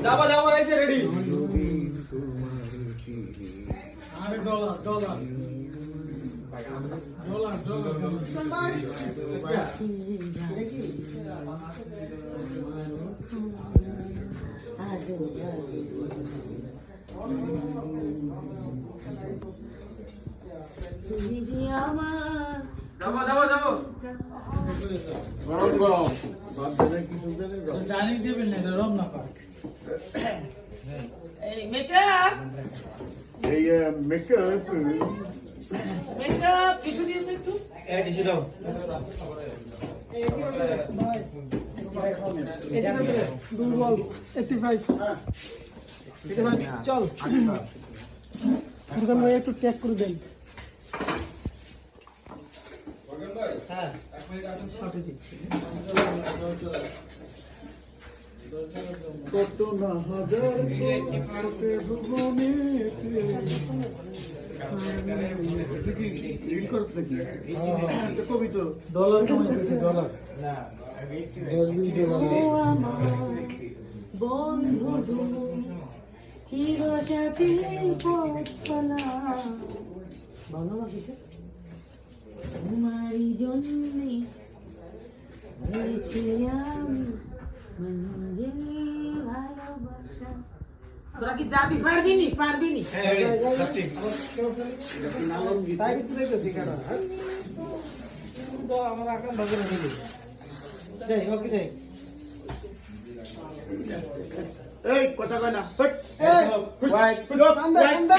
যাবো যাবো এই যে রেডি আরে ডলার ডলার ডলার ডলার যাবো যাবো যাবো গরম গরম ডাইনিং টেবিল নেই রমনা পার্ক এই মেকআপ এই মেকআপ মেকআপ কিছু দিয়ে তো একটু এই টিস্যু দাও দুর্বল 85 চল ফুরকান ভাই একটু ট্যাগ করে দেন হ্যাঁ কত না হাজার কবি তো ডলার কেমন আছে ডলার না 10-20 ডলার বন্ধু চিরসাথী পথচলা ভালো বাকিটা তোমারই জন্যে হয়েছে আমি মঞ্জিল ভালোবাসা তোরা কি যাবি পারবি নি হ্যাঁ যাচ্ছি তাই কিন্তু দেখো ঠিকানা তো আমার আকাম ভাগে নিবি যাই ওকে যাই এই কথা কয় না এই ওয়াই কান্দা কান্দা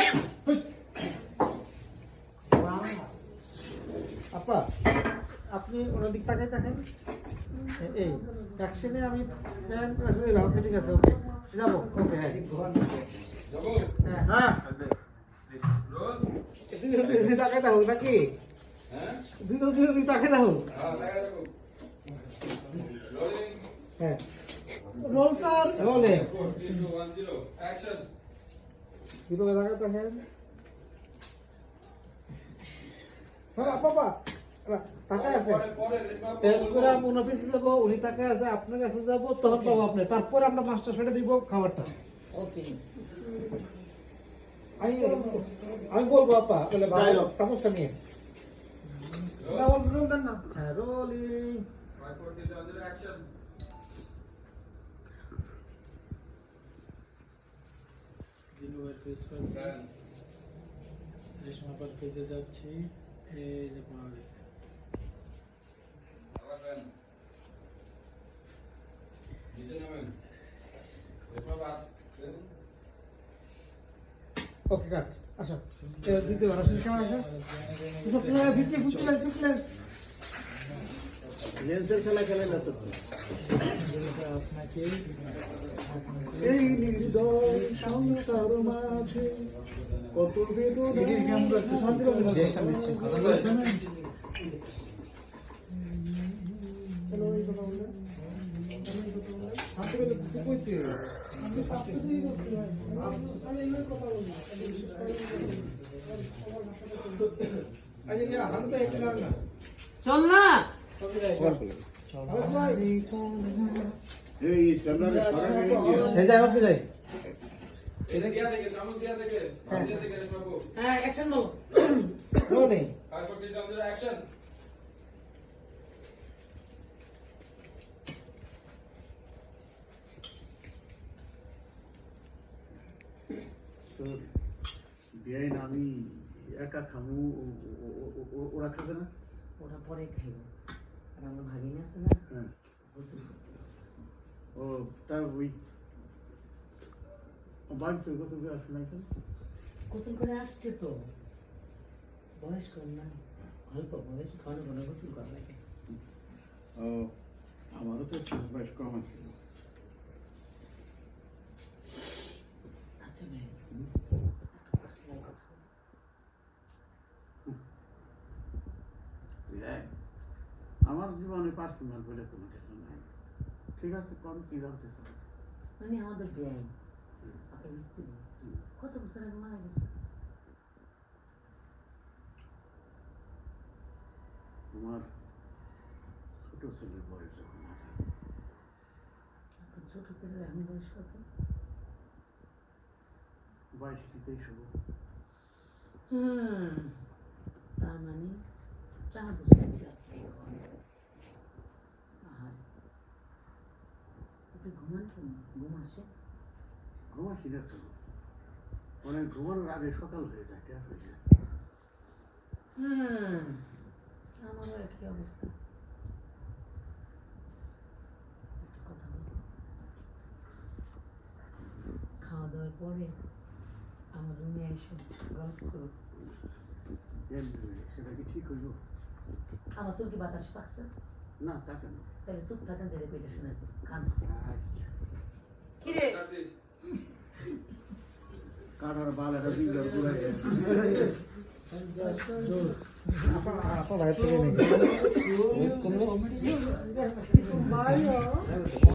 আপা আপনি ওনার দিক তাকাই থাকেন এই অ্যাকশনে আমি প্ল্যান করে আসলে ওকে ঠিক আছে ওকে যাবো ওকে হ্যাঁ যাবো হ্যাঁ রোল দুজন তাকাই থাকো নাকি হ্যাঁ দুজন তাকাই থাকো হ্যাঁ দেখা যাবো রোলিং হ্যাঁ রোল স্যার রোলে 4 3 2 1 0 অ্যাকশন দীপকে তাকাই থাকেন হ্যাঁ বাবা তাকাই আছে পরে রেশমা এরপরে আমি ওনার পিছনে যাবো উনি তাকাই আছে আপনার কাছে যাবো তখন পাবো আপনি তারপরে আমরা মাস্টার সেটা দিব খাবারটা ওকে আমি আমি বলবো আপা বলে ভাই Dialogue. চামচটা নিয়ে রোল দেন না হ্যাঁ রোলিং 5 4 3 2 1 অ্যাকশন দিলুয়ার ফেস করছি রেশমা পার ফেসে যাচ্ছি এই যে পাওয়া গেছে আবার নিচে নামেন রেশমা বাদ ওকে কাট আচ্ছা দিতে পারো আসলে কেমন আছে তোমার ভিতরে ফুটে লাগছে প্লিজ লেন্সের খেলা খেলে না তো আপনাকে এই নির্দয় সংসার মাঝে কত বেদনা দেশটা দিচ্ছি হ্যালো এই কথা বলে হাতে গেলে তুই কইতে আমি পাশে দিয়ে গেছি আমি এই কথা বলি আজকে কি হাতে একটু না চল না এই সামনে ফরাক এই যাই ওকে যাই এটা দিয়া দেখে চামচ দিয়া দেখে দিয়া দেখে রেশমা বো হ্যাঁ অ্যাকশন বলো রোলিং 5 4 3 2 1 অ্যাকশন তোর বিয়াইন আমি একা খামু ওরা খাবে না ওরা পরে খাইব আর আমরা ভাগিনি আছে না হ্যাঁ গোসল করতে গেছে। ও তা ওই বাড়ি থেকে কত করে আসে নাই গোসল করে আসছে তো বয়স কম না অল্প বয়স ঘন ঘন গোসল করা লাগে ও আমারও তো বয়স কম আছে আচ্ছা ভাই পার্সোনাল কথা আমার জীবনে পার্সোনাল বলে কোনো কিছু নাই ঠিক আছে কম কি জানতে চাই মানে আমাদের বেআইন আপনার স্ত্রী কত বছর আগে মারা গেছে আমার ছোট ছেলের বয়স যখন ছোট ছেলে এখন বয়স কত? বয়স কি 23 হবো? তার মানে 4 বছর হয়েছে আপনি হয়েছে। আপনি ঘুমান কেন? ঘুম আসে? ঘুমাচ্ছি না তো, মানে ঘুমানোর আগে সকাল হয়ে যায়, ট্যাপ হয়ে যায়। আমারও একই অবস্থা। একটা কথা বলি, খাওয়া দাওয়ার পরে আমার রুমে এসে গল্প করো। সেটা কি ঠিক হইল? আমার চুল কি বাতাসে পাকছে? না, তা কেন? তাহলে চুপ থাকেন, যেটা কইটা শুনেন, খান। আচ্ছা। কিরে কাটার বাল একটা দিনদার ঘুরাই জোস আপনার ভাই থেকে নেই কমেডি